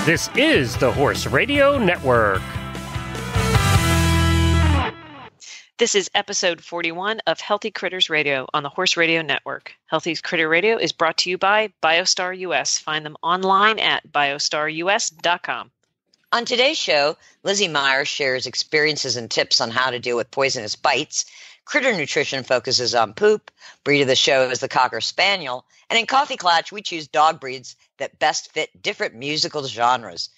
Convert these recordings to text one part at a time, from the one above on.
This is the Horse Radio Network. This is episode 41 of Healthy Critters Radio on the Horse Radio Network. Healthy Critter Radio is brought to you by Biostar US. Find them online at biostarus.com. On today's show, Lizzie Meyer shares experiences and tips on how to deal with poisonous bites. Critter Nutrition focuses on poop. Breed of the show is the Cocker Spaniel. And in Coffee Klatch, we choose dog breeds that best fit different musical genres.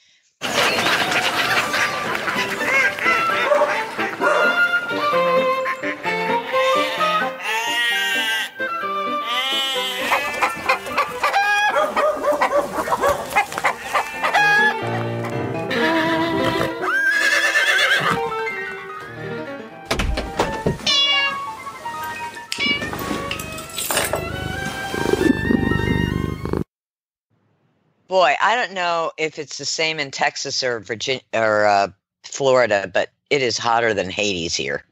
Boy, I don't know if it's the same in Texas or Virginia or Florida, but it is hotter than Hades here.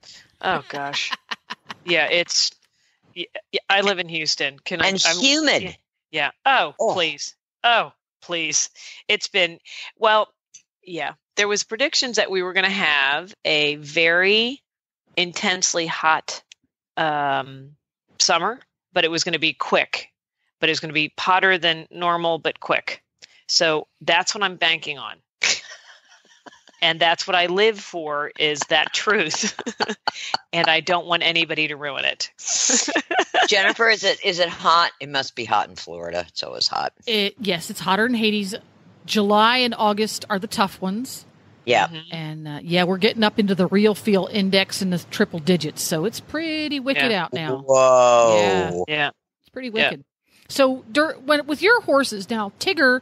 Oh gosh, yeah, it's. I live in Houston. I'm humid. Yeah. Oh, please. Oh, please. It's been yeah. There was predictions that we were going to have a very intensely hot summer, but it was going to be quick. But it was going to be hotter than normal, but quick. So that's what I'm banking on. And that's what I live for, is that truth. And I don't want anybody to ruin it. Jennifer, is it hot? It must be hot in Florida. It's always hot. Yes, it's hotter in Hades. July and August are the tough ones. Yeah. Mm-hmm. And we're getting up into the real feel index in the triple digits. So it's pretty wicked out now. Whoa. Yeah. It's pretty wicked. Yeah. So with your horses now, Tigger,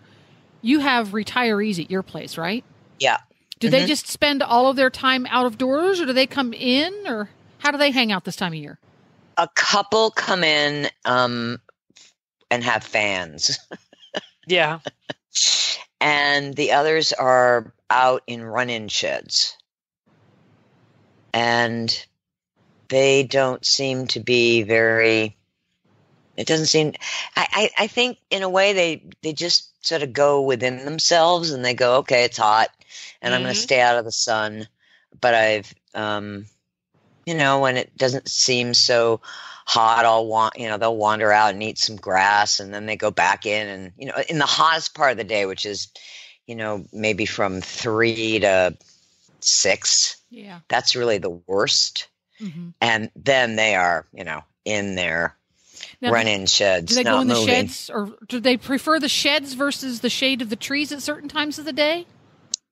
you have retirees at your place, right? Yeah. Do they just spend all of their time out of doors, or do they come in, or how do they hang out this time of year? A couple come in and have fans. Yeah. And the others are out in run-in sheds. And they don't seem to be very... It doesn't seem... I think, in a way, they just sort of go within themselves, and they go, okay, it's hot, and I'm going to stay out of the sun. But I've, when it doesn't seem so hot, they'll wander out and eat some grass, and then they go back in, and, in the hottest part of the day, which is, maybe from 3 to 6. Yeah. That's really the worst. Mm-hmm. And then they are, in their run-in sheds. Do they go in moving. the sheds, or do they prefer the sheds versus the shade of the trees at certain times of the day?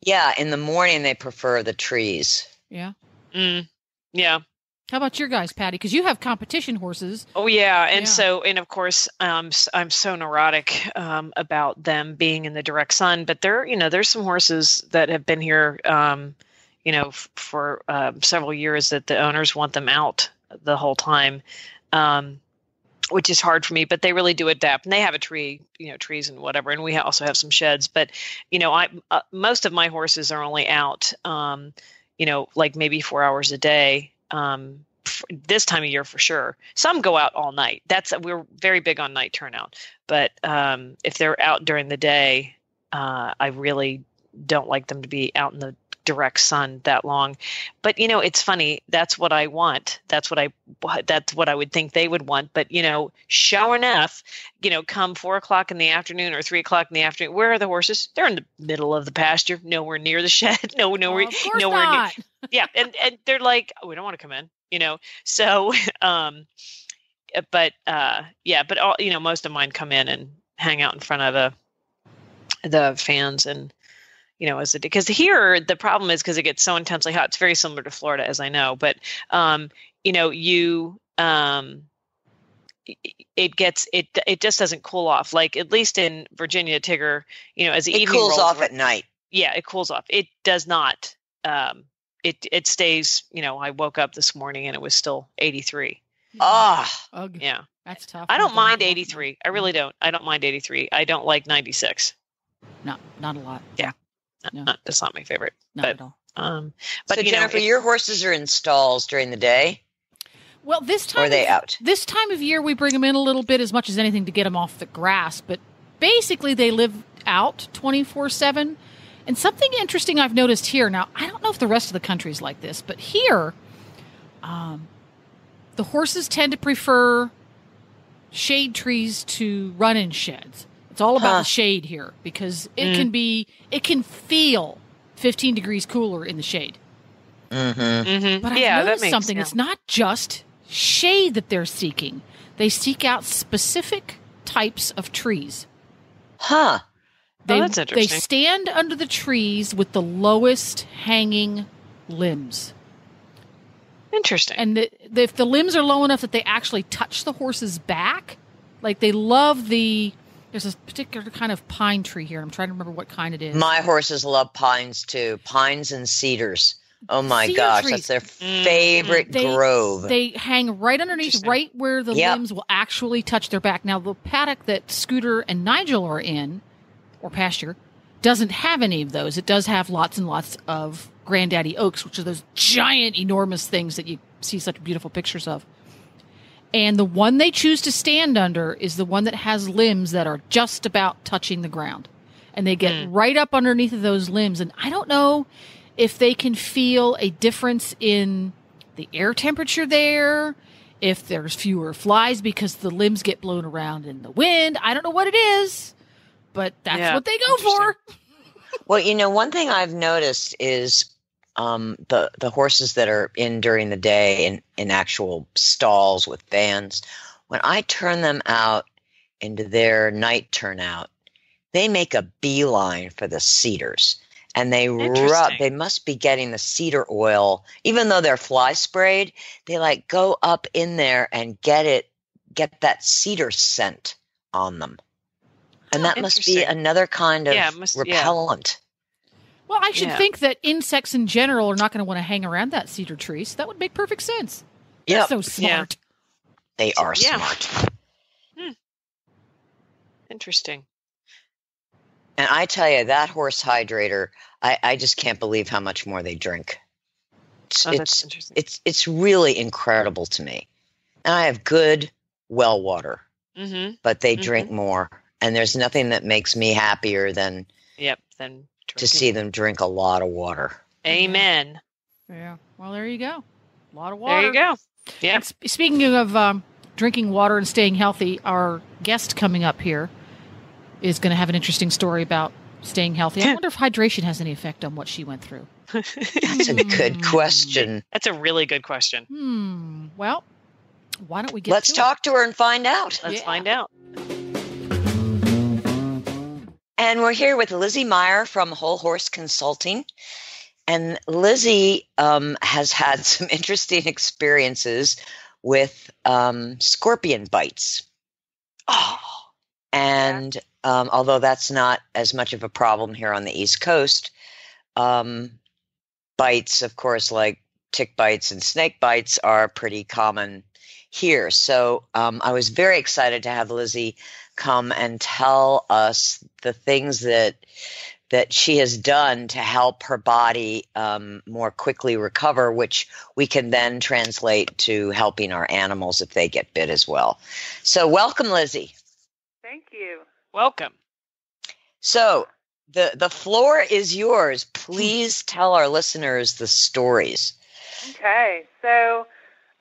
Yeah, in the morning they prefer the trees. Yeah. Yeah. How about your guys, Patty? Because you have competition horses. Oh yeah, and of course, I'm so neurotic about them being in the direct sun. But there's some horses that have been here, for several years that the owners want them out the whole time. Which is hard for me, but they really do adapt, and they have a tree, trees and whatever. And we also have some sheds, but, most of my horses are only out, like maybe 4 hours a day, this time of year for sure. Some go out all night. We're very big on night turnout, but, if they're out during the day, I really don't like them to be out in the direct sun that long. But it's funny, that's what I want, that's what I would think they would want. But sure enough, come 4 o'clock in the afternoon or 3 o'clock in the afternoon, where are the horses? They're in the middle of the pasture, nowhere near the shed. Nowhere not. near. Yeah, and they're like, we don't want to come in, so but all, most of mine come in and hang out in front of the fans. And because here the problem is, because it gets so intensely hot, it's very similar to Florida, as I know, but it just doesn't cool off. Like, at least in Virginia, Tigger, as the evening cools rolls off at night. Yeah, it cools off. It does not. It stays. I woke up this morning and it was still 83. Okay. Yeah, that's tough. I don't mind 83. I really don't. I don't mind 83. I don't like 96. Not a lot. Yeah. No. That's not my favorite. Not at all. But so Jennifer, your horses are in stalls during the day? Well, this time, or are they out? This time of year, we bring them in a little bit, as much as anything, to get them off the grass. But basically, they live out 24/7. And something interesting I've noticed here, now I don't know if the rest of the country is like this, but here, the horses tend to prefer shade trees to run in sheds. It's all about the shade here because it can feel 15 degrees cooler in the shade. Mm-hmm. But I've noticed something. It's not just shade that they're seeking. They seek out specific types of trees. That's interesting. They stand under the trees with the lowest hanging limbs. Interesting. And if the limbs are low enough that they actually touch the horse's back, like they love there's a particular kind of pine tree here. I'm trying to remember what kind it is. My horses love pines too. Pines and cedars. Oh my Cedar gosh, trees. That's their favorite grove. They hang right underneath, right where the limbs will actually touch their back. Now, the paddock that Scooter and Nigel are in, or pasture, doesn't have any of those. It does have lots and lots of granddaddy oaks, which are those giant, enormous things that you see such beautiful pictures of. And the one they choose to stand under is the one that has limbs that are just about touching the ground. And they get right up underneath of those limbs. And I don't know if they can feel a difference in the air temperature there, if there's fewer flies because the limbs get blown around in the wind. I don't know what it is, but that's what they go for. Well, one thing I've noticed is the horses that are in during the day in actual stalls with vans, when I turn them out into their night turnout, they make a beeline for the cedars. And they must be getting the cedar oil, even though they're fly sprayed, they go up in there and get that cedar scent on them. And that must be another kind of repellent. Well, I should think that insects in general are not going to want to hang around that cedar tree. So that would make perfect sense. They're so smart. They are smart. Interesting. And I tell you, that horse hydrator, I just can't believe how much more they drink. That's interesting. It's really incredible to me. And I have good well water, but they drink more. And there's nothing that makes me happier than to see them drink a lot of water. Amen. Yeah. Well, there you go. A lot of water. There you go. Yeah. Speaking of drinking water and staying healthy, our guest coming up here is going to have an interesting story about staying healthy. I wonder if hydration has any effect on what she went through. That's a good question. That's a really good question. Well, why don't we get Let's talk to her and find out. Let's find out. And we're here with Lizzie Meyer from Whole Horse Consulting. And Lizzie has had some interesting experiences with scorpion bites. And although that's not as much of a problem here on the East Coast, bites, of course, like tick bites and snake bites are pretty common here. So I was very excited to have Lizzie come and tell us the things that she has done to help her body more quickly recover, which we can then translate to helping our animals if they get bit as well. So welcome, Lizzie. Thank you. Welcome. So the floor is yours. Please tell our listeners the stories. Okay. So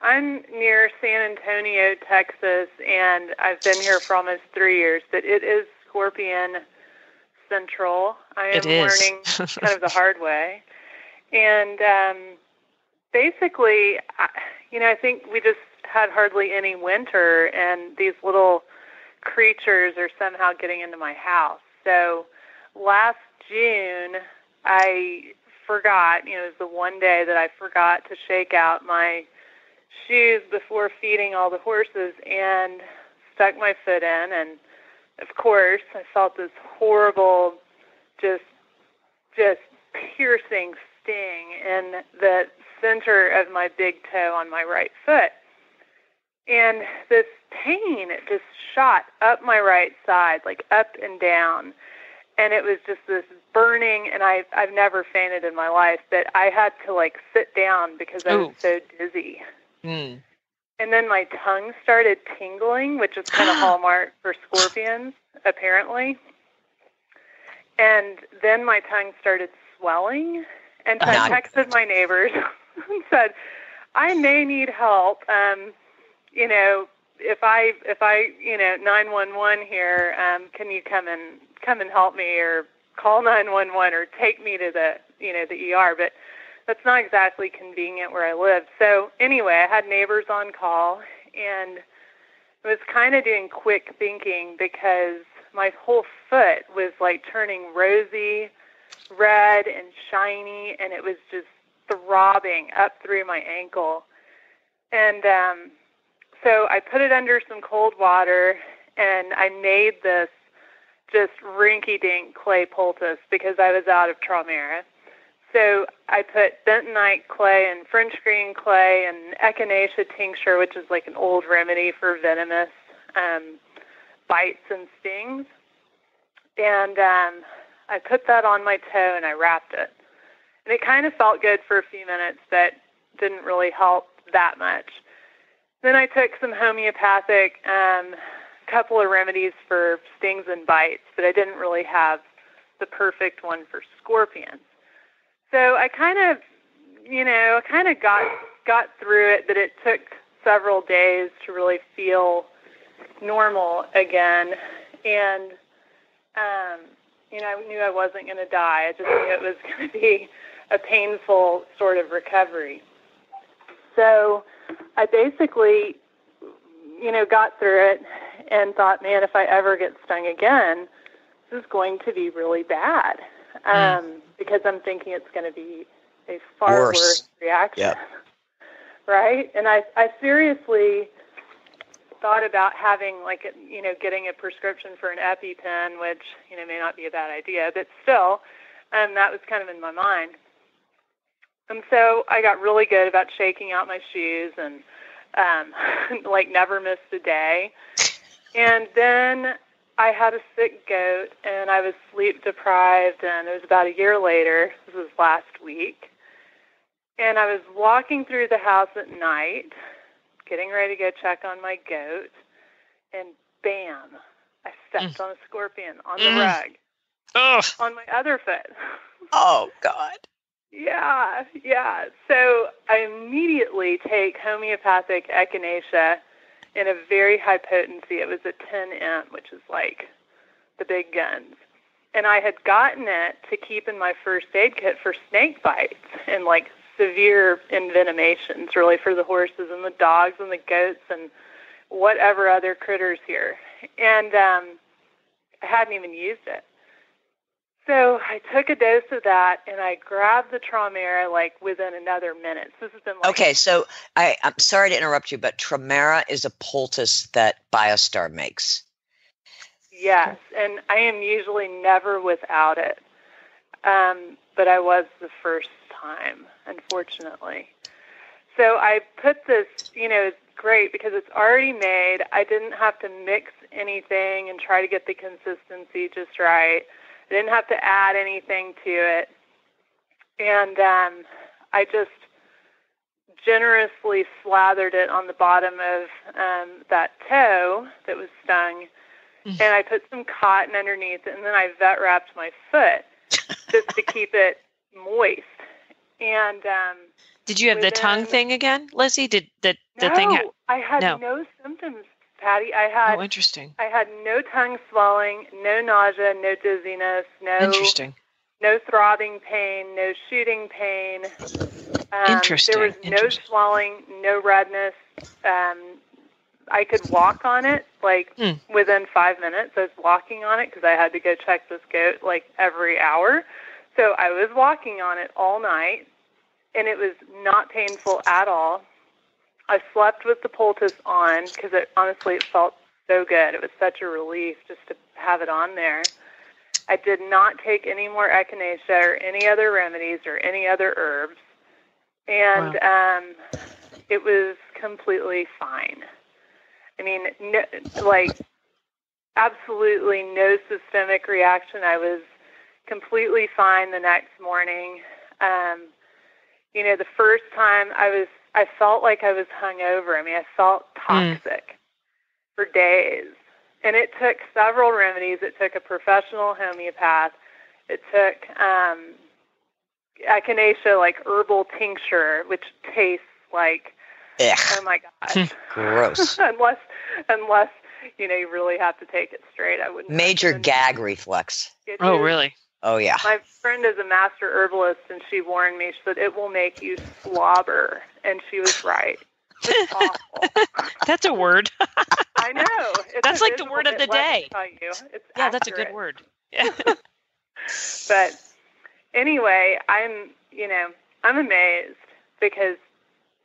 I'm near San Antonio, Texas, and I've been here for almost 3 years, but it is scorpion central. I am learning kind of the hard way. And basically, I think we just had hardly any winter, and these little creatures are somehow getting into my house. So last June, I forgot, it was the one day that I forgot to shake out my shoes before feeding all the horses and stuck my foot in. And of course, I felt this horrible, just piercing sting in the center of my big toe on my right foot. And this pain, it just shot up my right side, like up and down. And it was just this burning, and I've never fainted in my life, but I had to sit down because I was so dizzy. And then my tongue started tingling, which is kind of hallmark for scorpions, apparently. And then my tongue started swelling. And so I texted my neighbors and said, I may need help. You know, if I 911 here, can you come and help me, or call 911, or take me to the ER? But that's not exactly convenient where I live. So anyway, I had neighbors on call, and I was kind of doing quick thinking because my whole foot was like turning rosy red and shiny, and it was just throbbing up through my ankle. And so I put it under some cold water, and I made this just rinky-dink clay poultice because I was out of Traumera. So I put bentonite clay and French green clay and echinacea tincture, which is like an old remedy for venomous bites and stings. And I put that on my toe and I wrapped it. And it kind of felt good for a few minutes, but didn't really help that much. Then I took some homeopathic, couple of remedies for stings and bites, but I didn't really have the perfect one for scorpions. So I kind of got through it, but it took several days to really feel normal again. And, I knew I wasn't going to die. I just knew it was going to be a painful sort of recovery. So I basically, got through it and thought, man, if I ever get stung again, this is going to be really bad. Because I'm thinking it's going to be a far worse reaction. Yep. Right? And I seriously thought about having getting a prescription for an EpiPen, which, may not be a bad idea, but still, that was kind of in my mind. And so I got really good about shaking out my shoes and, never missed a day. And then I had a sick goat, and I was sleep deprived, and it was about a year later. This was last week. And I was walking through the house at night, getting ready to go check on my goat, and bam, I stepped on a scorpion on the rug on my other foot. Oh, God. Yeah. So I immediately take homeopathic echinacea in a very high potency. It was a 10M, which is like the big guns. And I had gotten it to keep in my first aid kit for snake bites and severe envenomations, really, for the horses and the dogs and the goats and whatever other critters here. And I hadn't even used it. So I took a dose of that, and I grabbed the Traumera within another minute. So this has been Okay, so I'm sorry to interrupt you, but Traumera is a poultice that Biostar makes. Yes, and I am usually never without it. But I was the first time, unfortunately. So I put this, it's great because it's already made. I didn't have to mix anything and try to get the consistency just right. I didn't have to add anything to it. And I just generously slathered it on the bottom of that toe that was stung. And I put some cotton underneath it, and then I vet wrapped my foot just to keep it moist. And did you have the tongue thing again, Lizzie? Did the no, thing? I had no symptoms, Patty. Oh, interesting. I had no tongue swelling, no nausea, no dizziness, no throbbing pain, no shooting pain. Interesting. There was no swelling, no redness. I could walk on it within 5 minutes. I was walking on it because I had to go check this goat every hour. So I was walking on it all night, and it was not painful at all. I slept with the poultice on because honestly it felt so good. It was such a relief just to have it on there. I did not take any more echinacea or any other remedies or any other herbs. And it was completely fine. I mean, absolutely no systemic reaction. I was completely fine the next morning. The first time I felt like I was hungover. I mean, I felt toxic for days. And it took several remedies. It took a professional homeopath. it took echinacea, like herbal tincture, which tastes like, Ugh. oh my gosh, Gross. unless you really have to take it straight. I wouldn't. Major gag reflex. Oh, really? Oh, yeah. My friend is a master herbalist, and she warned me. She said it will make you slobber, and she was right. It's awful. That's a word. I know. That's like the word of the day. It's yeah, that's a accurate. good word. Yeah. But anyway, I'm amazed because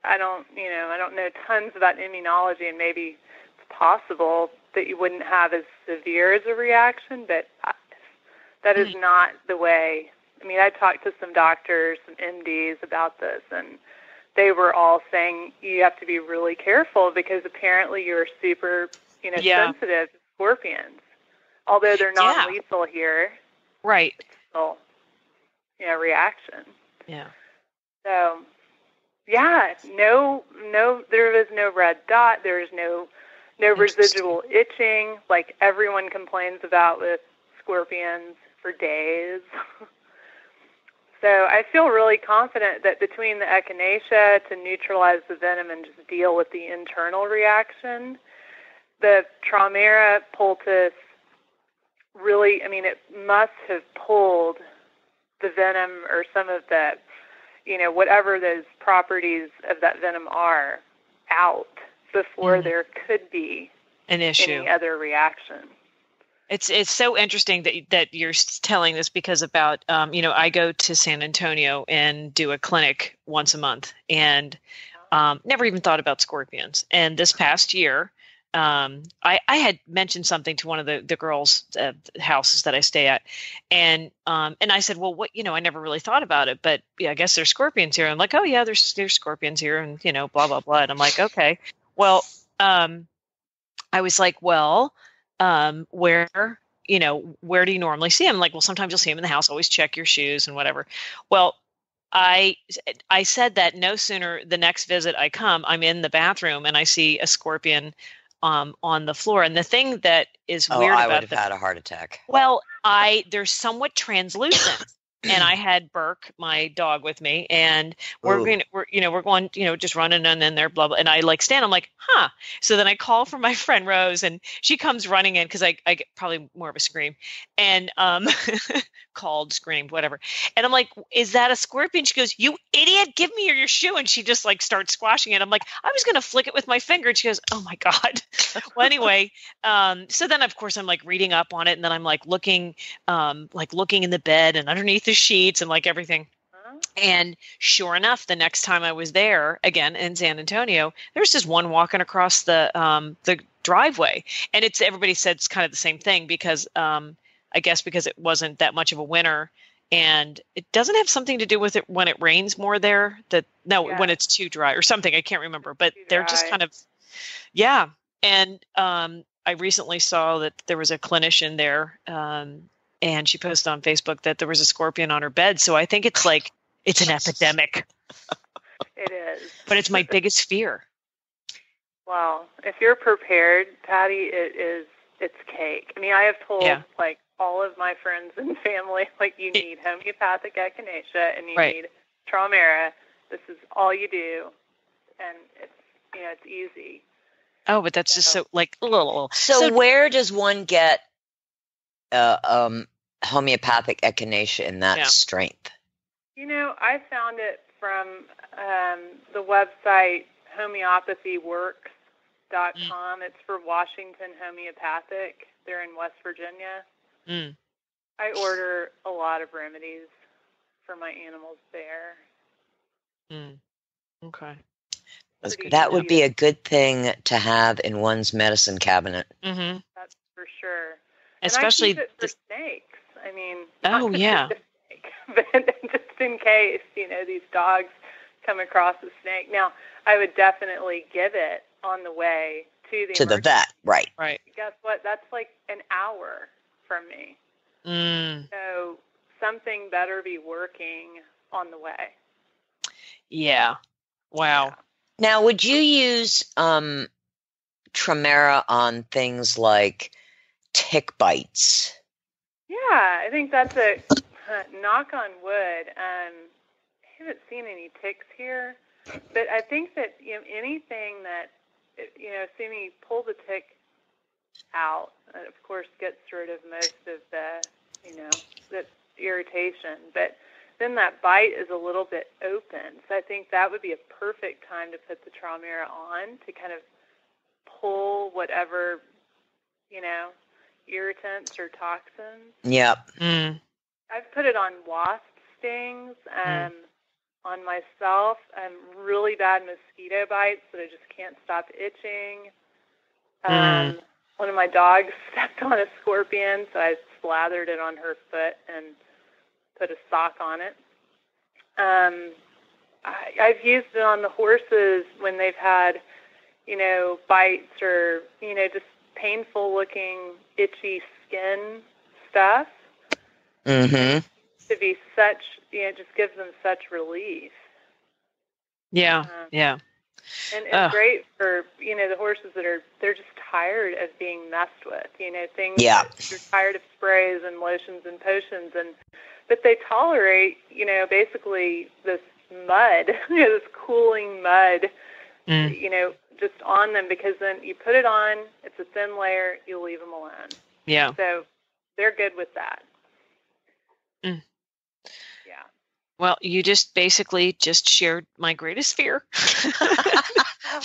I don't know tons about immunology, and maybe it's possible that you wouldn't have as severe as a reaction, but that is not the way. I mean, I talked to some doctors, some MDs about this, and they were all saying you have to be really careful because apparently you're super, sensitive to scorpions. Although they're non-lethal here. Right. It's still, reaction. Yeah. So, yeah, no, there was no red dot. There was no residual itching like everyone complains about with scorpions for days. So I feel really confident that between the echinacea to neutralize the venom and just deal with the internal reaction, the Traumera poultice really, it must have pulled the venom or some of the, whatever those properties of that venom are out before there could be an issue, any other reaction. It's so interesting that you're telling this because about, I go to San Antonio and do a clinic once a month and never even thought about scorpions. And this past year, I had mentioned something to one of the girls' houses that I stay at. And I said, well, what, I never really thought about it, but yeah, I guess there's scorpions here. I'm like, oh yeah, there's scorpions here and, blah, blah, blah. And I'm like, okay, well, I was like, well, where do you normally see them? Like, well, sometimes you'll see them in the house, always check your shoes and whatever. Well, I said that no sooner the next visit I come, I'm in the bathroom and I see a scorpion on the floor. And the thing that is weird I about would have had a heart attack. Well, they're somewhat translucent. And I had Burke, my dog, with me, and we're going, just running, and then they're blah blah. And I stand. I'm like, huh. So then I call for my friend Rose, and she comes running in because I get probably more of a scream, and screamed, whatever. And I'm like, is that a scorpion? She goes, you idiot, give me your shoe. And she just starts squashing it. I'm like, I was going to flick it with my finger. And she goes, oh my God. Well, anyway, so then of course I'm reading up on it, and then I'm looking in the bed and underneath the sheets and everything. And sure enough, the next time I was there again in San Antonio, there's just one walking across the driveway, and everybody said it's kind of the same thing because I guess because it wasn't that much of a winter, and it doesn't have something to do with it when it rains more there. When it's too dry or something, I can't remember. But they're just kind of, yeah. And I recently saw that there was a clinician there, and she posted on Facebook that there was a scorpion on her bed. So I think it's it's an epidemic. It is. But it's my biggest fear. Well, if you're prepared, Patty, it's cake. I have told all of my friends and family, you need homeopathic echinacea and you need Traumera. This is all you do, and it's easy. Oh, but that's just so little. So where does one get homeopathic echinacea in that strength? I found it from the website homeopathyworks.com. It's for Washington Homeopathic. They're in West Virginia. I order a lot of remedies for my animals there. Okay. That would be a good thing to have in one's medicine cabinet. Mm-hmm. That's for sure. Especially and I keep it for snakes. Oh yeah. But just in case, these dogs come across a snake. Now, I would definitely give it on the way to the vet, right? Right. Guess what? That's an hour from me. So something better be working on the way. Yeah. Wow. Yeah. Now, would you use Traumera on things like tick bites? Yeah, I think that's Knock on wood. I haven't seen any ticks here, but I think that anything that assuming you pull the tick out, it of course gets rid of most of the the irritation. But then that bite is a little bit open, so I think that would be a perfect time to put the Tramera on to kind of pull whatever irritants or toxins. Yep. I've put it on wasp stings, on myself, really bad mosquito bites that I just can't stop itching. One of my dogs stepped on a scorpion, so I slathered it on her foot and put a sock on it. I've used it on the horses when they've had, bites or, just painful looking, itchy skin stuff. Mm-hmm. To be such, just gives them such relief. Yeah, yeah. And it's great for, the horses they're just tired of being messed with, things. Yeah. They're tired of sprays and lotions and potions, but they tolerate, basically this mud, this cooling mud, just on them, because then you put it on, it's a thin layer, you leave them alone. Yeah. So they're good with that. Yeah. Well, you just basically just shared my greatest fear.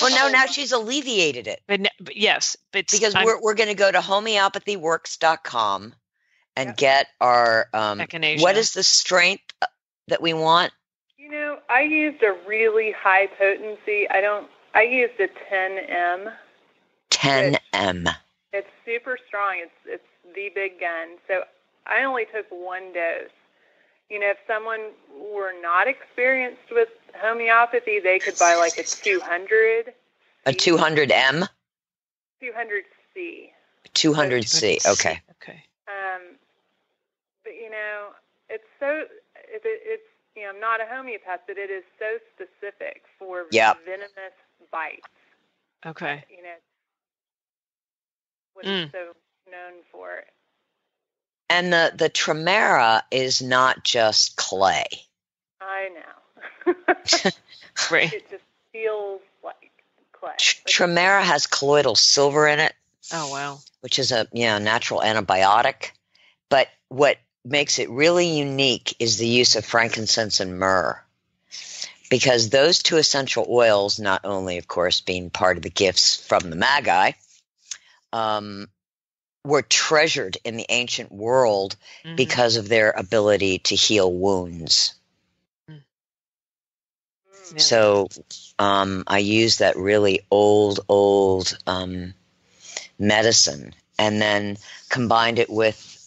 Well, now she's alleviated it. But yes, because we're going to go to homeopathyworks.com and get our echinacea. What is the strength that we want? I used a really high potency. I used a 10M. 10M. It's super strong. It's the big gun. So I only took one dose. If someone were not experienced with homeopathy, they could buy like a 200. A 200M? 200C. 200C, okay. Okay. But, it's so, it's I'm not a homeopath, but it is so specific for venomous bites. Okay. What it's so known for. And the Tramera is not just clay. I know. Right. It just feels like clay. Tramera has colloidal silver in it. Oh, wow. Which is a natural antibiotic. But what makes it really unique is the use of frankincense and myrrh. Because those two essential oils, not only, of course, being part of the gifts from the Magi, were treasured in the ancient world because of their ability to heal wounds. Yeah. So I use that really old medicine and then combined it with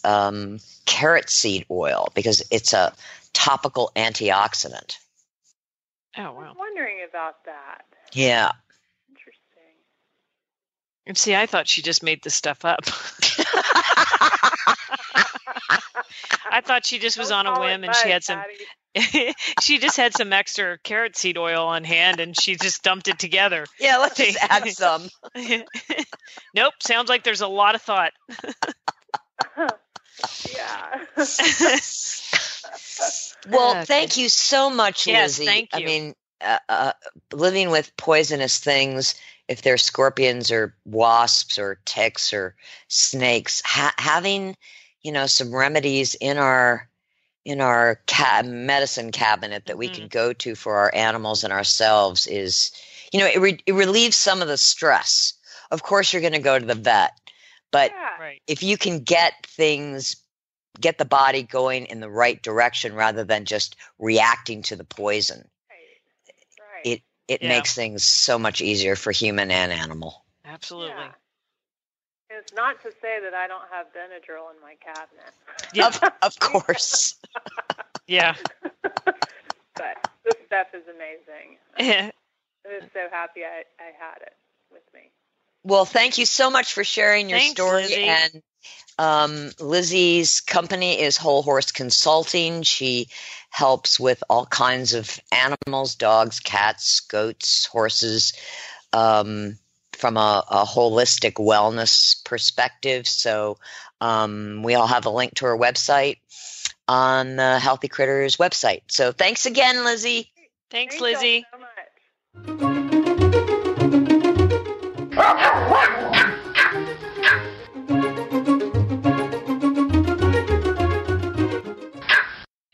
carrot seed oil because it's a topical antioxidant. Oh, wow. I was wondering about that. Yeah. Interesting. And see, I thought she just made this stuff up. I thought she just was on a whim and she had some she just had some extra carrot seed oil on hand and she just dumped it together. Yeah, let's just add some. Nope, sounds like there's a lot of thought. Yeah. Well, thank you so much, Lizzie. Yes, thank you. I mean, living with poisonous things, if they're scorpions or wasps or ticks or snakes, having, some remedies in our medicine cabinet that we can go to for our animals and ourselves is, it relieves some of the stress. Of course, you're going to go to the vet, but if you can get the body going in the right direction rather than just reacting to the poison, it makes things so much easier for human and animal. Absolutely. Yeah. It's not to say that I don't have Benadryl in my cabinet. Yeah. Of course. Yeah. But this stuff is amazing. Yeah. I'm just so happy I had it with me. Well, thank you so much for sharing your story. Lizzie. And Lizzie's company is Whole Horse Consulting. She helps with all kinds of animals, dogs, cats, goats, horses, from a holistic wellness perspective. So we all have a link to our website on the Healthy Critters website. So thanks again, Lizzie. Thanks, Thank Lizzie. y'all so much.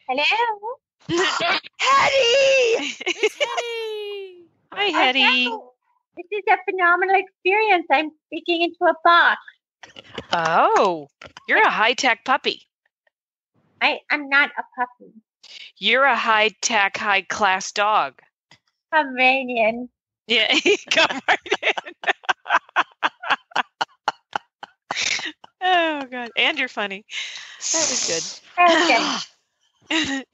Hello. Hetty! It's Hetty. Hi, Hetty. Hello. This is a phenomenal experience. I'm speaking into a box. Oh, you're a high-tech puppy. I'm not a puppy. You're a high-tech, high-class dog. Pomeranian. Yeah, come right in. Oh, God. And you're funny. That was Okay. good.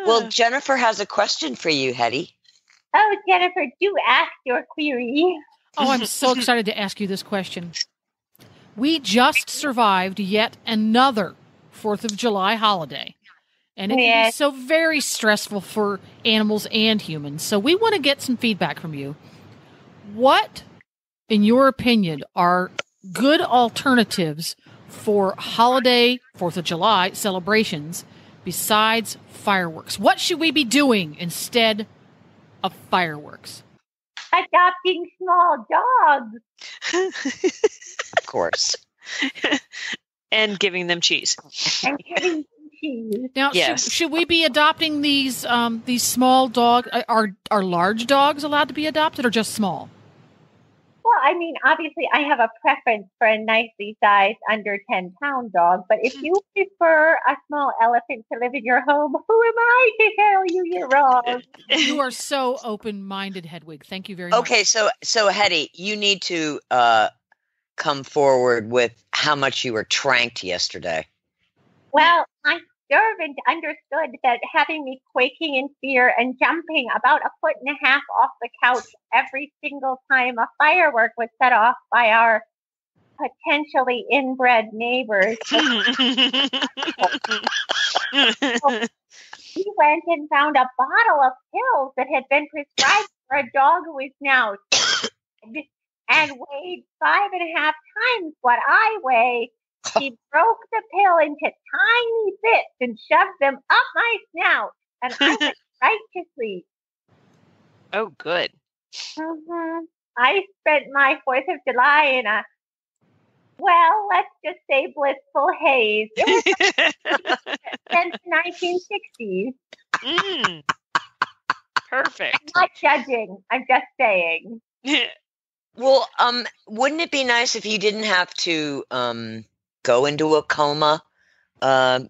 Well, Jennifer has a question for you, Hetty. Oh, Jennifer, do ask your query. Oh, I'm so excited to ask you this question. We just survived yet another 4th of July holiday. And it can be so very stressful for animals and humans. So we want to get some feedback from you. What, in your opinion, are good alternatives for holiday 4th of July celebrations besides fireworks? What should we be doing instead of fireworks? Adopting small dogs. Of course. And giving them cheese. And giving them cheese. Now, Yes. should we be adopting these small dogs? Are large dogs allowed to be adopted, or just small? Well, I mean, obviously, I have a preference for a nicely sized under 10-pound dog. But if you prefer a small elephant to live in your home, who am I to tell you you're wrong? You are so open-minded, Hedwig. Thank you very much. Okay, so Hetty, you need to come forward with how much you were tranked yesterday. Well, my servant understood that having me quaking in fear and jumping about 1.5 feet off the couch every single time a firework was set off by our potentially inbred neighbors. He went and found a bottle of pills that had been prescribed for a dog who is now dead and weighed 5.5 times what I weigh. He broke the pill into tiny bits and shoved them up my snout, and I went right to sleep. Oh, good. I spent my 4th of July in a, well, let's just say blissful haze. It was since the 1960s. Perfect. I'm not judging. I'm just saying. Well, wouldn't it be nice if you didn't have to go into a coma? I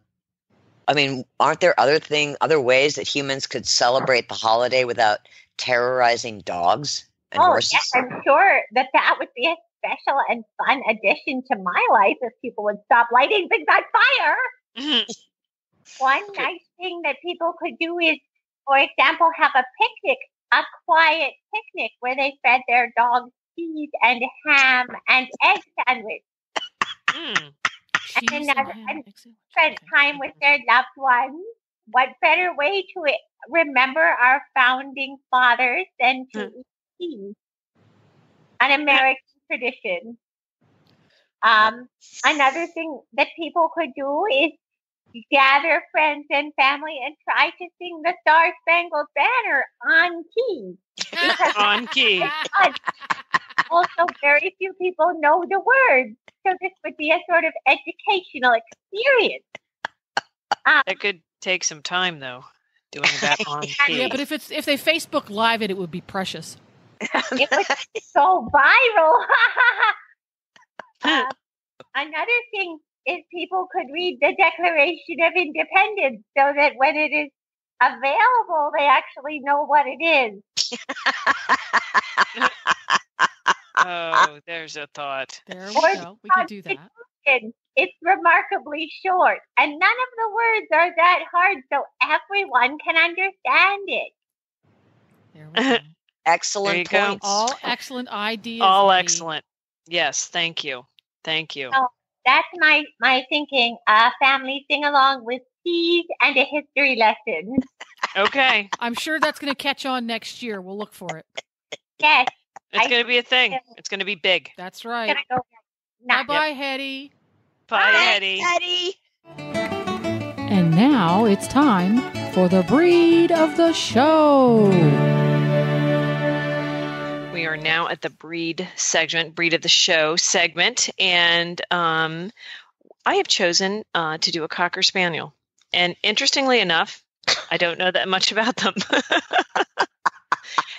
mean, aren't there other ways that humans could celebrate the holiday without terrorizing dogs and horses? Yes, I'm sure that would be a special and fun addition to my life if people would stop lighting things on fire. One nice thing that people could do is, for example, have a picnic, a quiet picnic where they fed their dogs cheese and ham and egg sandwich. And spent time with their loved ones. What better way to remember our founding fathers than to eat cheese? An American tradition. Another thing that people could do is gather friends and family and try to sing the Star Spangled Banner on key. On key. Also, very few people know the words. So this would be a sort of educational experience. It could take some time, though, doing that on key. Yeah, but if they Facebook Live it would be precious. It would go viral. Another thing is people could read the Declaration of Independence so that when it is available, they actually know what it is. Oh, there's a thought. There we go. We could do that. It's remarkably short, and none of the words are that hard, so everyone can understand it. There we go. Excellent There you points. go. All excellent ideas. All Amy. excellent. Yes, thank you. Thank you. So that's my thinking. Family sing along with cheese and a history lesson. Okay. I'm sure that's going to catch on next year. We'll look for it. Yes. It's going to be a thing. It's going to be big. That's right. Bye-bye, Hetty. Bye, Hetty. Hetty. And now it's time for the breed of the show. We are now at the breed of the show segment, and I have chosen to do a Cocker Spaniel. And interestingly enough, I don't know that much about them.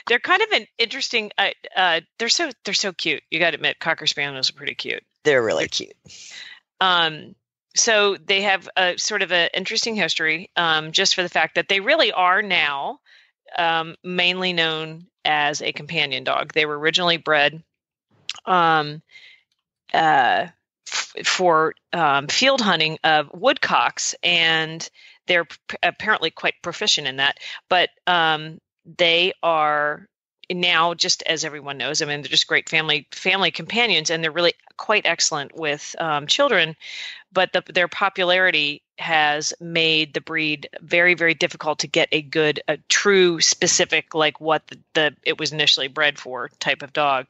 They're kind of an interesting. They're so cute. You got to admit, Cocker Spaniels are pretty cute. They're really cute. So they have a sort of an interesting history, just for the fact that they really are now mainly known as a companion dog. They were originally bred for field hunting of woodcocks, and they're apparently quite proficient in that. But they are now, just as everyone knows, I mean, they're just great family companions, and they're really quite excellent with children. But their popularity has made the breed very, very difficult to get a true, specific, like what it was initially bred for type of dog.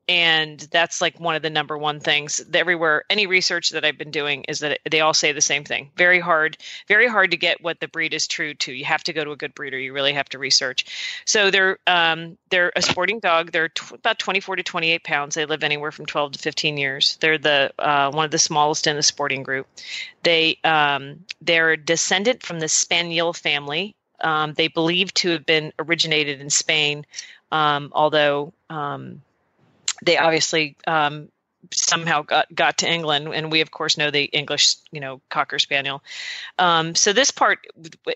And that's like one of the number one things that everywhere, any research that I've been doing is that they all say the same thing. Very hard to get what the breed is true to. You have to go to a good breeder. You really have to research. So they're a sporting dog. They're about 24 to 28 pounds. They live anywhere from 12 to 15 years. They're one of the smallest in the sporting group. They're descendant from the Spaniel family. They believe to have been originated in Spain, although they obviously somehow got to England, and we of course know the English, Cocker Spaniel. So this part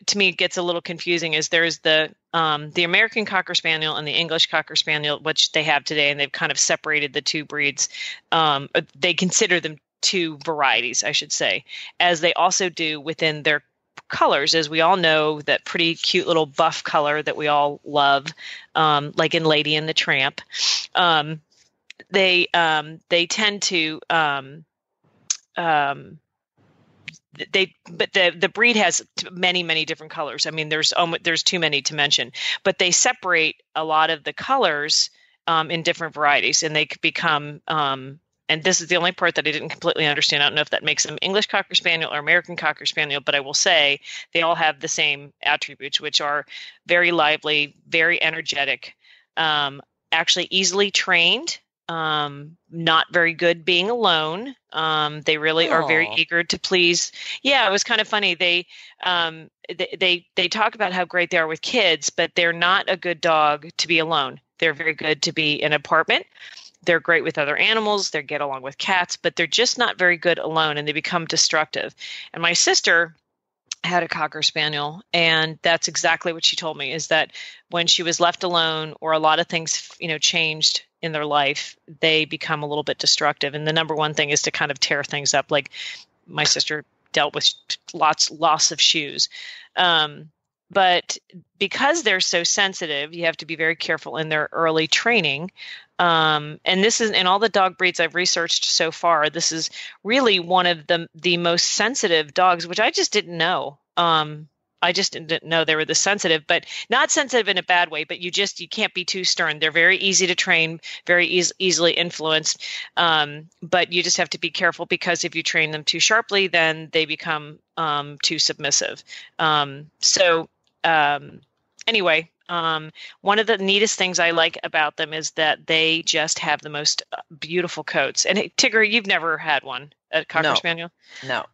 to me gets a little confusing. Is there's the American Cocker Spaniel and the English Cocker Spaniel, which they have today, and they've kind of separated the two breeds. They consider them two varieties, I should say, as they also do within their colors, as we all know, that pretty cute little buff color that we all love, like in Lady and the Tramp. They tend to but the breed has many different colors. I mean, there's too many to mention, but they separate a lot of the colors in different varieties, and they could become and this is the only part that I didn't completely understand. I don't know if that makes them English Cocker Spaniel or American Cocker Spaniel, but I will say they all have the same attributes, which are very lively, very energetic, actually easily trained. Not very good being alone. They really are very eager to please. Yeah, it was kind of funny. They talk about how great they are with kids, but they're not a good dog to be alone. They're very good to be in an apartment. They're great with other animals. They get along with cats, but they're just not very good alone, and they become destructive. And my sister had a Cocker Spaniel, and that's exactly what she told me, is that when she was left alone or a lot of things, changed in their life, they become a little bit destructive. And the number one thing is to kind of tear things up. Like my sister dealt with loss of shoes. But because they're so sensitive, you have to be very careful in their early training. And this is, in all the dog breeds I've researched so far, this is really one of the most sensitive dogs, which I just didn't know. I just didn't know they were this sensitive, but not sensitive in a bad way, but you can't be too stern. They're very easy to train, very easily influenced. But you just have to be careful, because if you train them too sharply, then they become too submissive. Anyway, one of the neatest things I like about them is that they just have the most beautiful coats. And Tigger, you've never had one, a Cocker Spaniel? No.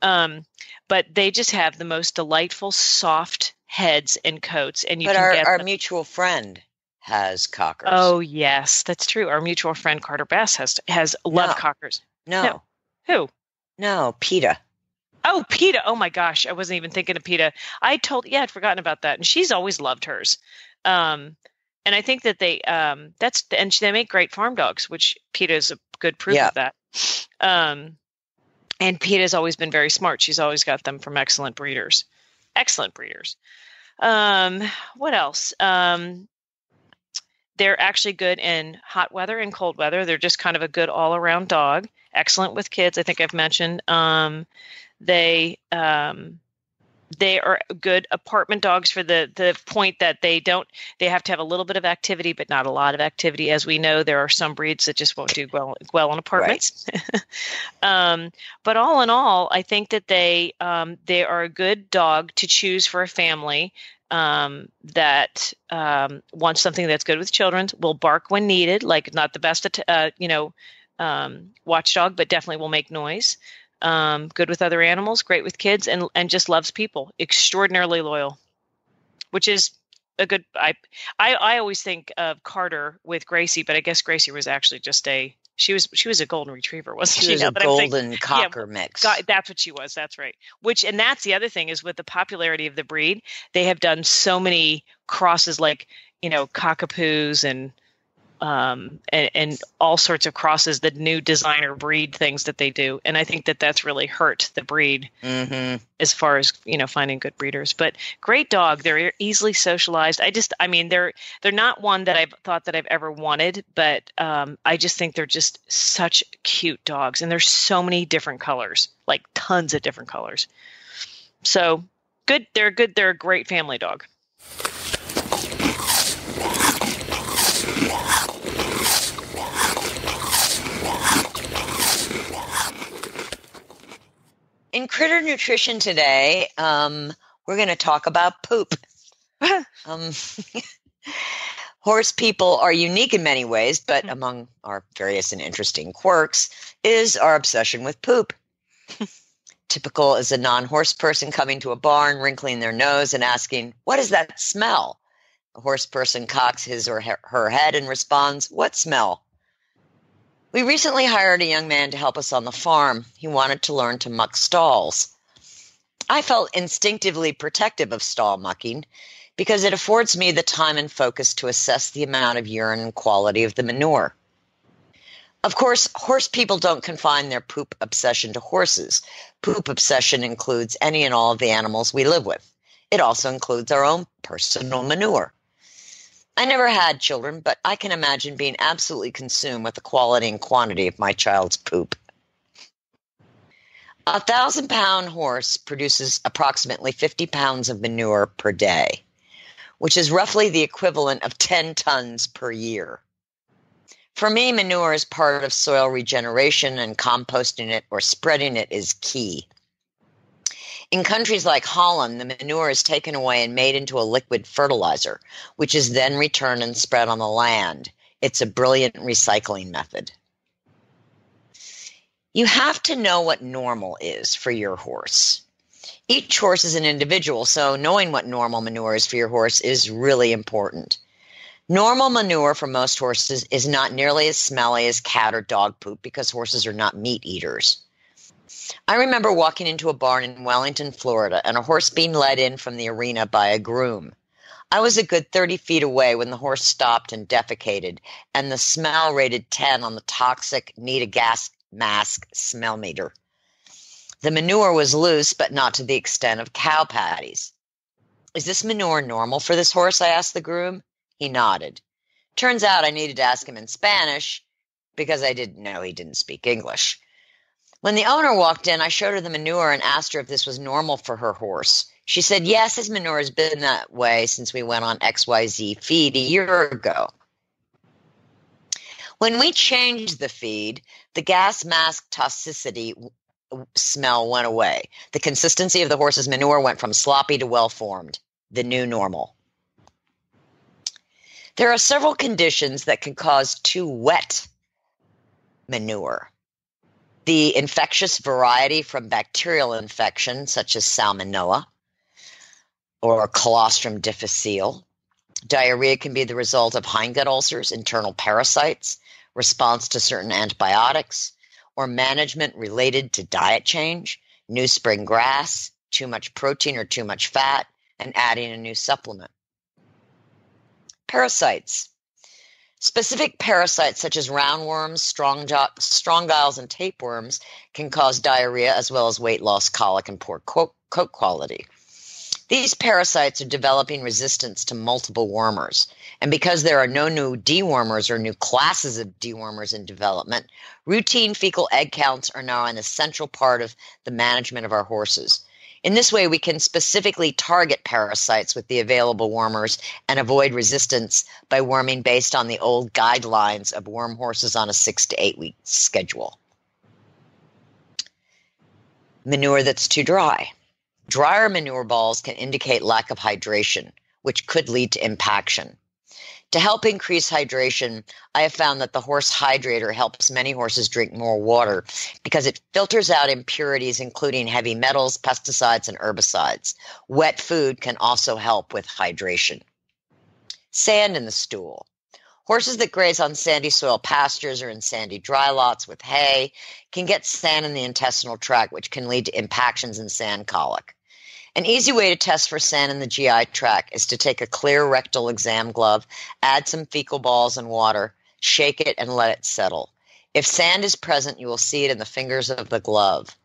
But they just have the most delightful, soft heads and coats. And our mutual friend has Cockers. Oh yes, that's true. Our mutual friend Carter Bass has loved Cockers. No. Who? No, PETA. Oh, PETA. Oh my gosh. I wasn't even thinking of PETA. I'd forgotten about that. And she's always loved hers. And I think that they make great farm dogs, which PETA is a good proof of that. And PETA has always been very smart. She's always got them from excellent breeders. What else? They're actually good in hot weather and cold weather. They're just kind of a good all-around dog. Excellent with kids, I think I've mentioned. They They are good apartment dogs for the point that they have to have a little bit of activity, but not a lot of activity. As we know, there are some breeds that just won't do well in apartments. Right. But all in all, I think that they are a good dog to choose for a family that wants something that's good with children, will bark when needed, like not the best, watchdog, but definitely will make noise. Good with other animals, great with kids, and just loves people. Extraordinarily loyal, which is a good. I always think of Carter with Gracie, but I guess Gracie was actually just she was a golden retriever, wasn't she? She was a golden cocker mix. That's what she was. That's right. And that's the other thing is with the popularity of the breed, they have done so many crosses, like cockapoos and all sorts of crosses, the new designer breed things that they do. And I think that that's really hurt the breed as far as, finding good breeders. But great dog. They're easily socialized. They're not one that I've thought that I've ever wanted, but I just think they're just such cute dogs. And there's so many different colors, like tons of different colors. So good. They're good. They're a great family dog. In Critter Nutrition today, we're going to talk about poop. Horse people are unique in many ways, but among our various and interesting quirks is our obsession with poop. Typical is a non-horse person coming to a barn, wrinkling their nose and asking, "What is that smell?" A horse person cocks his or her head and responds, "What smell?" We recently hired a young man to help us on the farm. He wanted to learn to muck stalls. I felt instinctively protective of stall mucking because it affords me the time and focus to assess the amount of urine and quality of the manure. Of course, horse people don't confine their poop obsession to horses. Poop obsession includes any and all of the animals we live with. It also includes our own personal manure. I never had children, but I can imagine being absolutely consumed with the quality and quantity of my child's poop. A 1,000-pound horse produces approximately 50 pounds of manure per day, which is roughly the equivalent of 10 tons per year. For me, manure is part of soil regeneration, and composting it or spreading it is key. In countries like Holland, the manure is taken away and made into a liquid fertilizer, which is then returned and spread on the land. It's a brilliant recycling method. You have to know what normal is for your horse. Each horse is an individual, so knowing what normal manure is for your horse is really important. Normal manure for most horses is not nearly as smelly as cat or dog poop because horses are not meat eaters. I remember walking into a barn in Wellington, Florida, and a horse being led in from the arena by a groom. I was a good 30 feet away when the horse stopped and defecated, and the smell rated 10 on the toxic need a gas mask smell meter. The manure was loose, but not to the extent of cow patties. "Is this manure normal for this horse?" I asked the groom. He nodded. Turns out I needed to ask him in Spanish because I didn't know he didn't speak English. When the owner walked in, I showed her the manure and asked her if this was normal for her horse. She said, "Yes, his manure has been that way since we went on XYZ feed a year ago." When we changed the feed, the gas mask toxicity smell went away. The consistency of the horse's manure went from sloppy to well-formed, the new normal. There are several conditions that can cause too wet manure. The infectious variety from bacterial infection, such as salmonella or Colostrum difficile. Diarrhea can be the result of hindgut ulcers, internal parasites, response to certain antibiotics, or management related to diet change, new spring grass, too much protein or too much fat, and adding a new supplement. Parasites. Specific parasites such as roundworms, strongyles, and tapeworms can cause diarrhea as well as weight loss, colic, and poor coat quality. These parasites are developing resistance to multiple wormers, and because there are no new dewormers or new classes of dewormers in development, routine fecal egg counts are now an essential part of the management of our horses. In this way, we can specifically target parasites with the available wormers and avoid resistance by worming based on the old guidelines of worm horses on a 6 to 8 week schedule. Manure that's too dry. Drier manure balls can indicate lack of hydration, which could lead to impaction. To help increase hydration, I have found that the horse hydrator helps many horses drink more water because it filters out impurities, including heavy metals, pesticides, and herbicides. Wet food can also help with hydration. Sand in the stool. Horses that graze on sandy soil pastures or in sandy dry lots with hay can get sand in the intestinal tract, which can lead to impactions and sand colic. An easy way to test for sand in the GI tract is to take a clear rectal exam glove, add some fecal balls and water, shake it, and let it settle. If sand is present, you will see it in the fingers of the glove.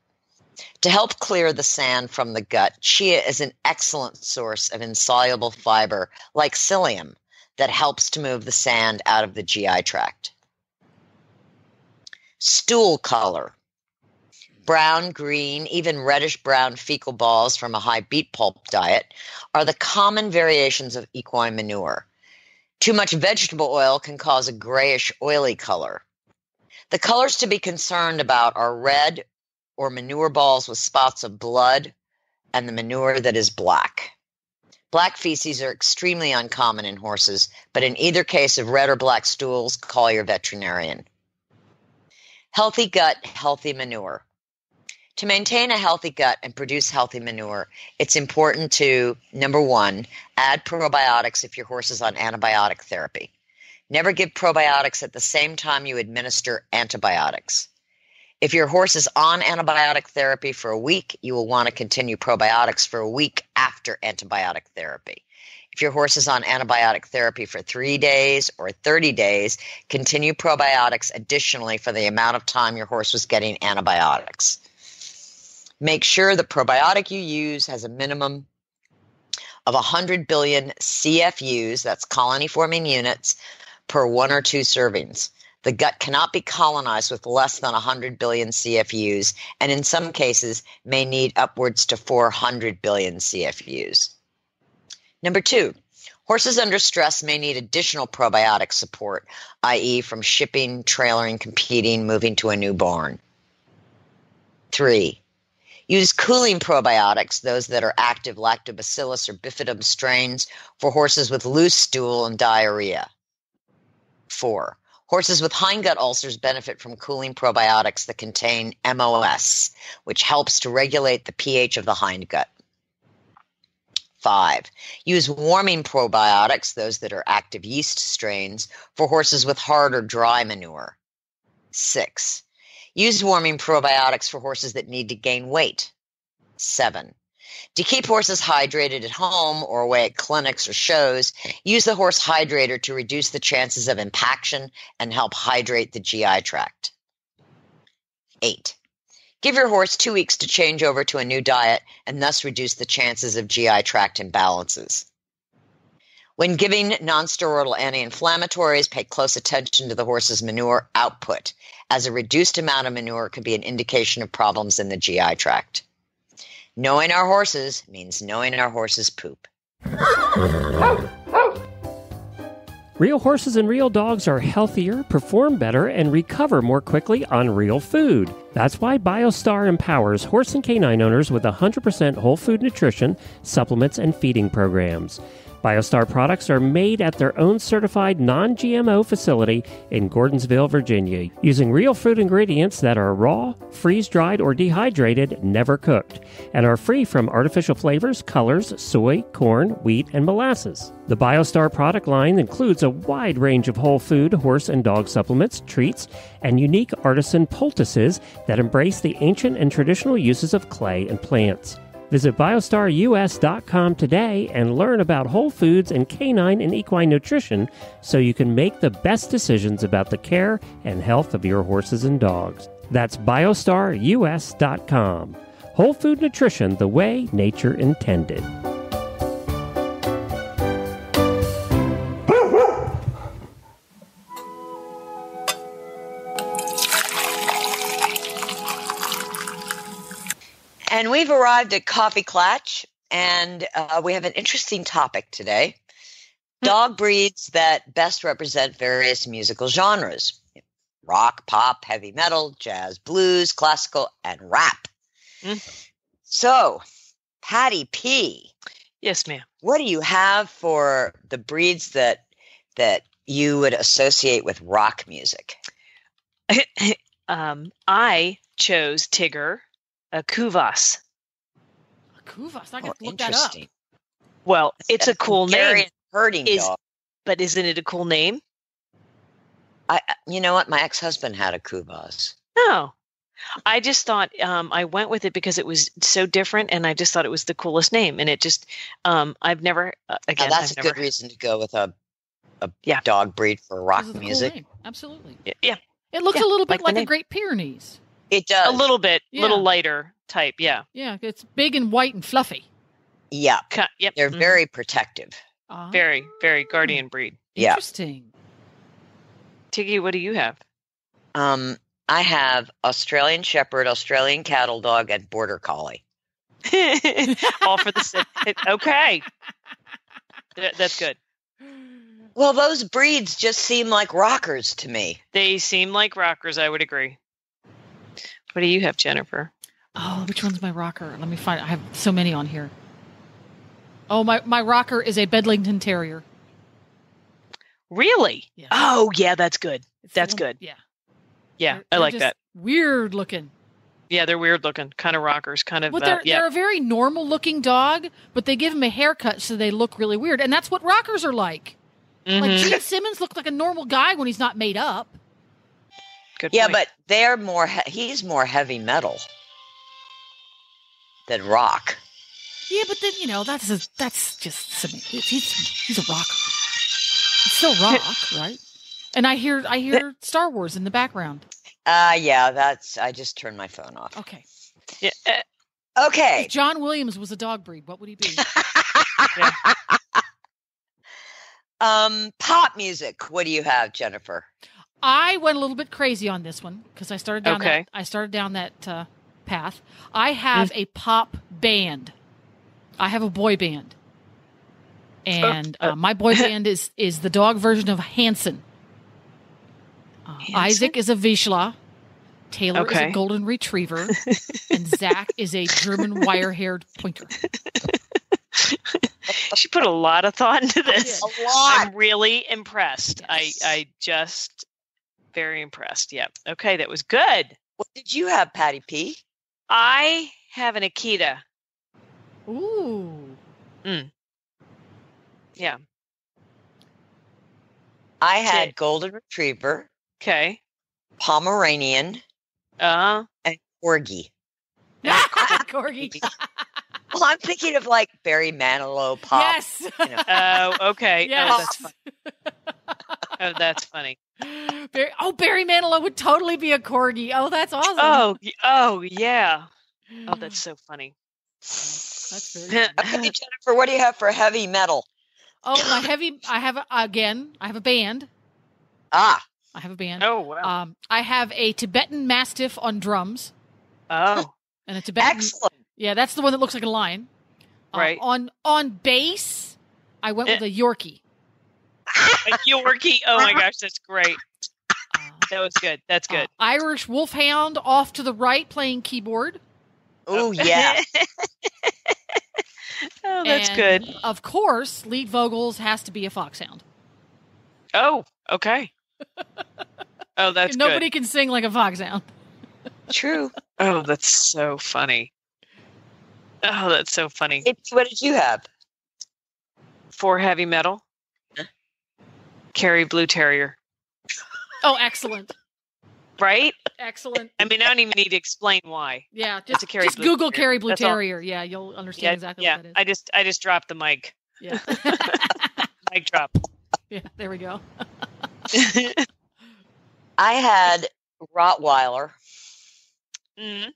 To help clear the sand from the gut, chia is an excellent source of insoluble fiber like psyllium that helps to move the sand out of the GI tract. Stool color. Brown, green, even reddish-brown fecal balls from a high beet pulp diet are the common variations of equine manure. Too much vegetable oil can cause a grayish, oily color. The colors to be concerned about are red or manure balls with spots of blood and the manure that is black. Black feces are extremely uncommon in horses, but in either case of red or black stools, call your veterinarian. Healthy gut, healthy manure. To maintain a healthy gut and produce healthy manure, it's important to, number one, add probiotics if your horse is on antibiotic therapy. Never give probiotics at the same time you administer antibiotics. If your horse is on antibiotic therapy for a week, you will want to continue probiotics for a week after antibiotic therapy. If your horse is on antibiotic therapy for 3 days or 30 days, continue probiotics additionally for the amount of time your horse was getting antibiotics. Make sure the probiotic you use has a minimum of 100 billion CFUs, that's colony-forming units, per 1 or 2 servings. The gut cannot be colonized with less than 100 billion CFUs, and in some cases may need upwards to 400 billion CFUs. Number 2, horses under stress may need additional probiotic support, i.e. from shipping, trailering, competing, moving to a new barn. 3, use cooling probiotics, those that are active lactobacillus or bifidum strains, for horses with loose stool and diarrhea. 4, horses with hindgut ulcers benefit from cooling probiotics that contain MOS, which helps to regulate the pH of the hindgut. 5, use warming probiotics, those that are active yeast strains, for horses with hard or dry manure. 6, use warming probiotics for horses that need to gain weight. 7, to keep horses hydrated at home or away at clinics or shows, use the horse hydrator to reduce the chances of impaction and help hydrate the GI tract. 8, give your horse 2 weeks to change over to a new diet and thus reduce the chances of GI tract imbalances. When giving nonsteroidal anti-inflammatories, pay close attention to the horse's manure output, as a reduced amount of manure can be an indication of problems in the GI tract. Knowing our horses means knowing our horses' poop. Real horses and real dogs are healthier, perform better, and recover more quickly on real food. That's why Biostar empowers horse and canine owners with 100% whole food nutrition, supplements, and feeding programs. Biostar products are made at their own certified non-GMO facility in Gordonsville, Virginia, using real fruit ingredients that are raw, freeze-dried, or dehydrated, never cooked, and are free from artificial flavors, colors, soy, corn, wheat, and molasses. The Biostar product line includes a wide range of whole food, horse and dog supplements, treats, and unique artisan poultices that embrace the ancient and traditional uses of clay and plants. Visit biostarus.com today and learn about whole foods and canine and equine nutrition so you can make the best decisions about the care and health of your horses and dogs. That's biostarus.com. Whole food nutrition the way nature intended. And we've arrived at Coffee Clatch, and we have an interesting topic today. Dog breeds that best represent various musical genres. Rock, pop, heavy metal, jazz, blues, classical, and rap. So, Patty P. Yes, ma'am. What do you have for the breeds that you would associate with rock music? I chose Tigger, a Kuvas. A Kuvas? I got to look that up. Well, it's a cool name. Herding dog. But isn't it a cool name? You know what? My ex-husband had a Kuvas. Oh. I just thought I went with it because it was so different, and I just thought it was the coolest name. And it just, I've never, again, that's a good reason to go with a dog breed for rock music. Cool name. Absolutely. Yeah. It looks a little bit like the Great Pyrenees. It does. A little bit, little lighter type, yeah. Yeah, it's big and white and fluffy. Yeah. Yep. They're very protective. Very, very guardian breed. Interesting. Tiggy, what do you have? I have Australian Shepherd, Australian Cattle Dog, and Border Collie. All for the okay. That's good. Well, those breeds just seem like rockers to me. They seem like rockers, I would agree. What do you have, Jennifer? Oh, which one's my rocker? Let me find. I have so many on here. Oh, my rocker is a Bedlington Terrier. Really? Yes. Oh, yeah, that's good. That's good. Yeah. Yeah, I like that. Weird looking. Yeah, they're weird looking. Kind of rockers. Kind of. But they're a very normal looking dog, but they give them a haircut so they look really weird. And that's what rockers are like. Mm-hmm. Like Gene Simmons looked like a normal guy when he's not made up. Good yeah, point. but they're more. He's more heavy metal than rock. Yeah, but then that's just he's a rocker. He's still rock, right? And I hear Star Wars in the background. Yeah, I just turned my phone off. Okay. Yeah. Okay. If John Williams was a dog breed, what would he be? Pop music. What do you have, Jennifer? I went a little bit crazy on this one because I started down that path. I have a pop band. I have a boy band. And my boy band is the dog version of Hanson. Isaac is a Vizsla. Taylor is a golden retriever. And Zach is a German wire-haired pointer. She put a lot of thought into this. A lot. I'm really impressed. Yes. I just very impressed. Yeah. Okay, that was good. What did you have, Patty P? I have an Akita. Ooh. Yeah. I had golden retriever. Okay. Pomeranian. And Corgi. Corgi. Well, I'm thinking of like Barry Manilow pop. Yes. Oh, okay. Yes. That's funny. Barry Manilow would totally be a Corgi. Oh, that's awesome. Oh, yeah. Oh, that's so funny. That's very Okay, Jennifer, what do you have for heavy metal? Oh, I have a band. I have a band. Oh, wow. I have a Tibetan Mastiff on drums. Oh. And a Tibetan. Excellent. Yeah, that's the one that looks like a lion. Right. On bass, I went with a Yorkie. A Yorkie. Oh my gosh, that's great. That was good. That's good. Irish Wolfhound off to the right playing keyboard. Oh, yeah. Oh, that's good. Of course, lead vocals has to be a foxhound. Oh, okay. Oh, that's Nobody good. can sing like a foxhound. True. Oh, that's so funny. Oh, that's so funny. What did you have? For heavy metal? Kerry Blue Terrier. Oh, excellent. Right? Excellent. I mean, I don't even need to explain why. Yeah, It's a Kerry just Blue Google Terrier. Kerry Blue That's all. Terrier. Yeah, you'll understand exactly what that is. I just dropped the mic. Yeah. Mic drop. Yeah, there we go. I had Rottweiler, Mm-hmm.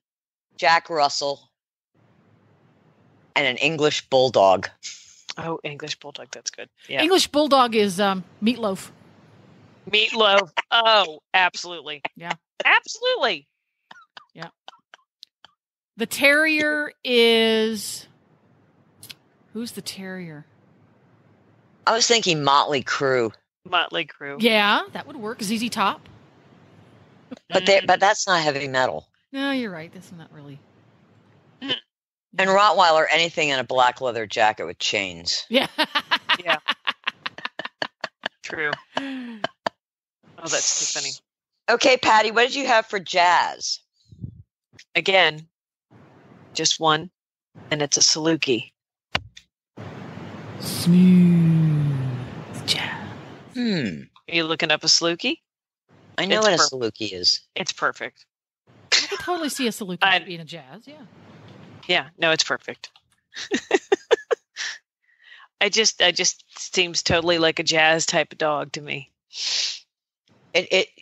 Jack Russell, and an English Bulldog. Oh, English Bulldog. That's good. Yeah. English Bulldog is Meatloaf. Meatloaf. Oh, absolutely. Yeah. Absolutely. Yeah. The terrier is... Who's the terrier? I was thinking Motley Crue. Motley Crue. Yeah, that would work. ZZ Top. But that's not heavy metal. No, you're right. That's not really... And Rottweiler, anything in a black leather jacket with chains. Yeah. Yeah. True. Oh, that's too funny. Okay, Patty, what did you have for jazz? Again, just one, and it's a Saluki. Smooth jazz. Are you looking up a Saluki? I know what a Saluki is. It's perfect. I could totally see a Saluki being a jazz, yeah. Yeah, no, it's perfect. I just seems totally like a jazz type of dog to me.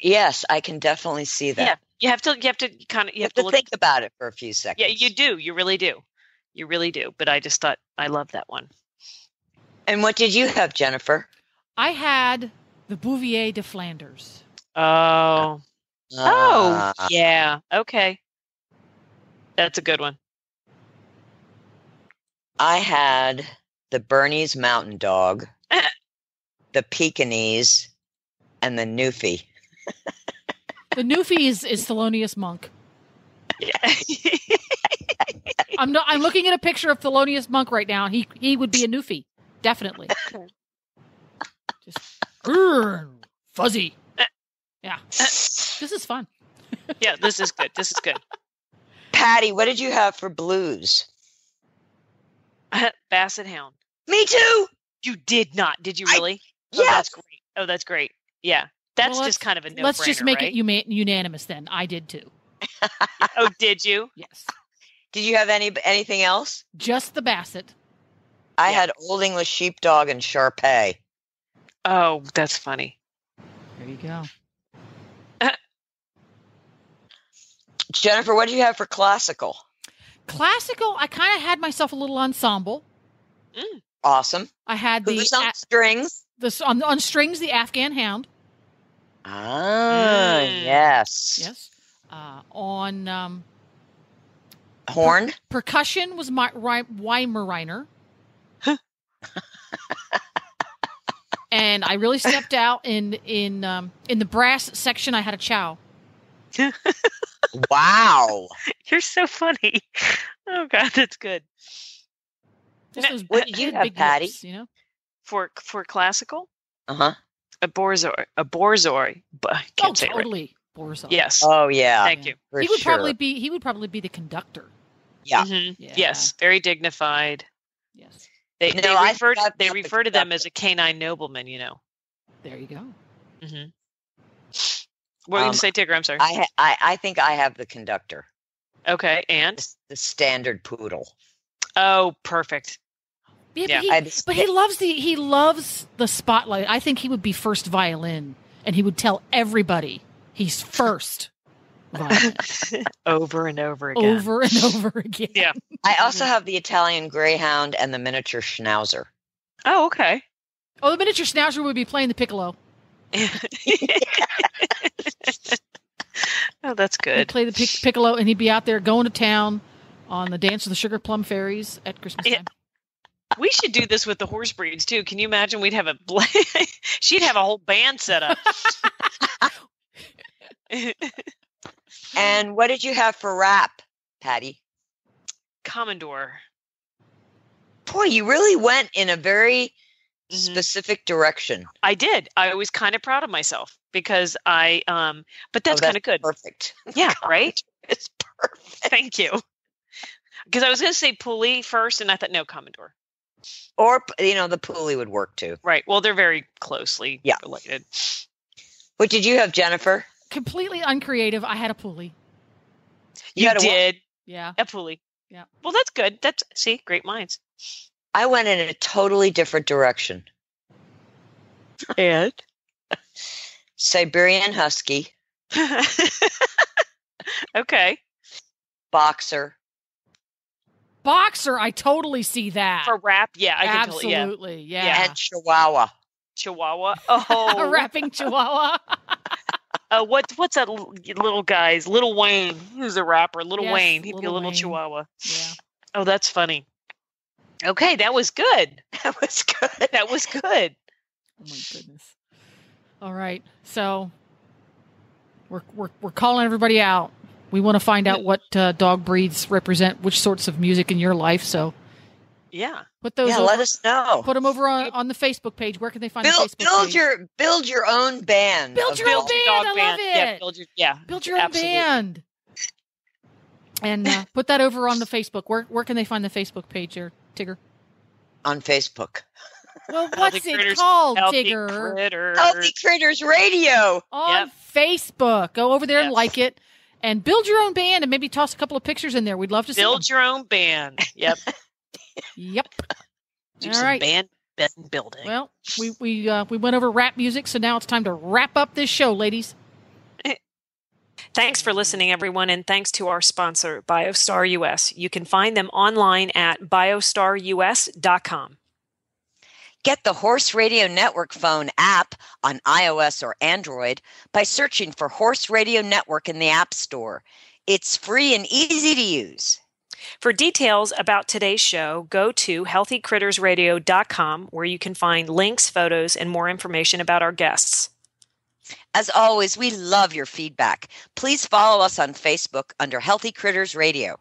Yes, I can definitely see that. Yeah, you have to think about it for a few seconds. Yeah, you do. You really do. You really do. But I just thought I love that one. And what did you have, Jennifer? I had the Bouvier de Flanders. Oh, yeah. Okay, that's a good one. I had the Bernese Mountain Dog, the Pekingese, and the Newfie. The Newfie is Thelonious Monk. Yeah. I'm looking at a picture of Thelonious Monk right now. He would be a Newfie, definitely. Just fuzzy. Yeah, this is fun. Yeah, this is good. This is good. Patty, what did you have for blues? Basset Hound. Me too. You did not. Did you really? Yes. Oh, that's great. Oh, that's great. Yeah. That's just kind of a no-brainer, let's just make right? it unanimous then. I did too. Oh, did you? Yes. Did you have anything else? Just the Basset. I had Old English Sheepdog and Shar-Pei. Oh, that's funny. There you go. Jennifer, what do you have for classical? Classical, I kind of had myself a little ensemble. Awesome. I had Who's on strings? On strings, the Afghan Hound. Ah, yes. Yes. On horn? Percussion was my Weimaraner. And I really stepped out in the brass section. I had a Chow. Wow. You're so funny. Oh God, that's good. What did you have, Patty? Lips, you know? For classical? Uh-huh. A Borzoi. I can't say totally. It right. Borzoi. Yes. Oh yeah. Thank you. He would probably be the conductor. Yeah. Mm-hmm. Yeah. Yes. Very dignified. Yes. They refer to them as a canine nobleman, you know. There you go. Mm-hmm. What were you going to say, Tigger? I'm sorry. I think I have the conductor. Okay, and? The standard poodle. Oh, perfect. Yeah. But he loves the spotlight. I think he would be first violin, and he would tell everybody he's first violin. Over and over again. Over and over again. Yeah. I also have the Italian Greyhound and the miniature Schnauzer. Oh, okay. Oh, the miniature Schnauzer would be playing the piccolo. Oh, that's good. He'd play the piccolo, and he'd be out there going to town on the Dance of the Sugar Plum Fairies at Christmas time. We should do this with the horse breeds too. Can you imagine? We'd have she'd have a whole band set up. And what did you have for rap, Patty? Commodore. Boy, you really went in a very specific direction. I did. I was kind of proud of myself because but that's kind of good. Perfect. Yeah, right? It's perfect. Thank you. Because I was going to say pulley first, and I thought, no, Commodore. Or, the pulley would work too. Right. Well, they're very closely related. What did you have, Jennifer? Completely uncreative. I had a pulley. You did? Yeah. A pulley. Yeah. Well, that's good. See, great minds. I went in a totally different direction. And? Siberian Husky. Okay. Boxer. Boxer, I totally see that. For rap, yeah. I can absolutely, yeah. And Chihuahua. Chihuahua. Oh. A rapping Chihuahua. What's that little guy's? Little Wayne. Who's a rapper? Little Yes, Wayne. He'd be a Lil little Wayne. chihuahua. Yeah. Oh, that's funny. Okay, that was good. That was good. That was good. Oh my goodness. All right. So we're calling everybody out. We want to find out what dog breeds represent which sorts of music in your life. So yeah, put those. Yeah, let us know. Put them over on the Facebook page. Where can they find the Facebook page? Build your own band. Build your own band. I love it. Build your own absolutely. band. And put that over on the Facebook. Where can they find the Facebook page here, Tigger? On Facebook. Well, what's it called, Tigger? Healthy Critters Radio. On Facebook. Go over there and like it. And build your own band and maybe toss a couple of pictures in there. We'd love to see them. Build your own band. Yep. Yep. Do All some right. band building. Well, we went over rap music, so now it's time to wrap up this show, ladies. Thanks for listening, everyone, and thanks to our sponsor, Biostar US. You can find them online at biostarus.com. Get the Horse Radio Network phone app on iOS or Android by searching for Horse Radio Network in the App Store. It's free and easy to use. For details about today's show, go to healthycrittersradio.com, where you can find links, photos, and more information about our guests. As always, we love your feedback. Please follow us on Facebook under Healthy Critters Radio.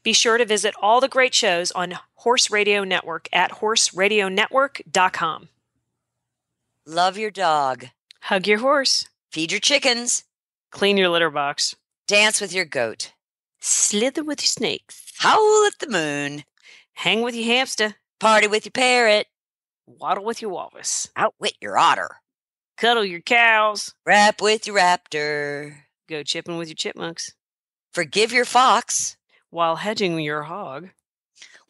Be sure to visit all the great shows on Horse Radio Network at horseradionetwork.com. Love your dog. Hug your horse. Feed your chickens. Clean your litter box. Dance with your goat. Slither with your snakes. Howl at the moon. Hang with your hamster. Party with your parrot. Waddle with your walrus. Outwit your otter. Cuddle your cows. Rap with your raptor. Go chipping with your chipmunks. Forgive your fox. While hedging your hog.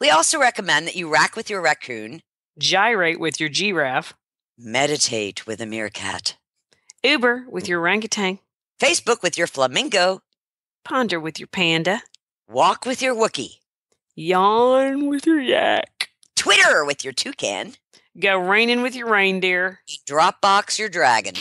We also recommend that you rack with your raccoon. Gyrate with your giraffe. Meditate with a meerkat. Uber with your orangutan. Facebook with your flamingo. Ponder with your panda. Walk with your Wookie. Yawn with your yak. Twitter with your toucan. Go raining with your reindeer. Dropbox your dragon.